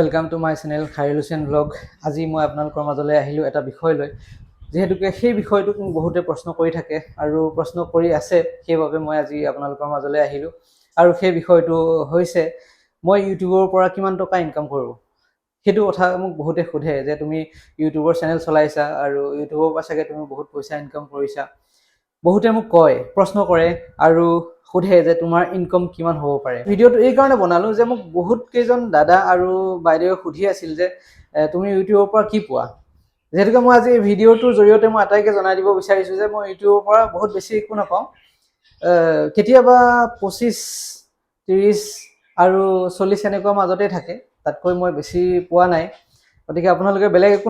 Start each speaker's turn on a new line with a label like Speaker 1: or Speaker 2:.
Speaker 1: Welcome to my channel Khairusen Vlog. আজি মই আপোনালোকৰ মাজলৈ আহিলো এটা বিষয় লৈ যেহেতুকে সেই বিষয়টোক বহুতে প্ৰশ্ন কৰি থাকে আৰু প্ৰশ্ন কৰি আছে সেইবাবে মই আজি আপোনালোকৰ মাজলৈ আহিলো আৰু সেই বিষয়টো হৈছে মই ইউটিউবৰ পৰা কিমান টকা ইনকাম কৰো সেইটো কথা মোক বহুতে সোধে যে তুমি ইউটিউবৰ চেনেল চলাইছা আৰু ইউটিউবৰ পৰা চাগে তুমি বহুত পইচা ইনকাম কৰিছা বহুতে মোক কয় প্ৰশ্ন কৰে আৰু সোধে যে তোমাৰ ইনকাম কিমান হ'ব পাৰে ভিডিওটো এই কাৰণে বনালো যে মোক বহুত কেজন দাদা আৰু বাইদেউ সুধি আছিল যে তুমি ইউটিউবৰ পৰা কি পোৱা যেহেতুকে মই আজি ভিডিওটোৰ জৰিয়তে মই আটাইকে জনাই দিব বিচাৰিছো যে মই ইউটিউবৰ পৰা বহুত বেছি একো নাপাওঁ কেতিয়াবা 25 30 আৰু 40 এনেকুৱা মাজতে থাকে তাতকৈ মই বেছি পোৱা নাই গতিকে আপোনালোকে বেলেগ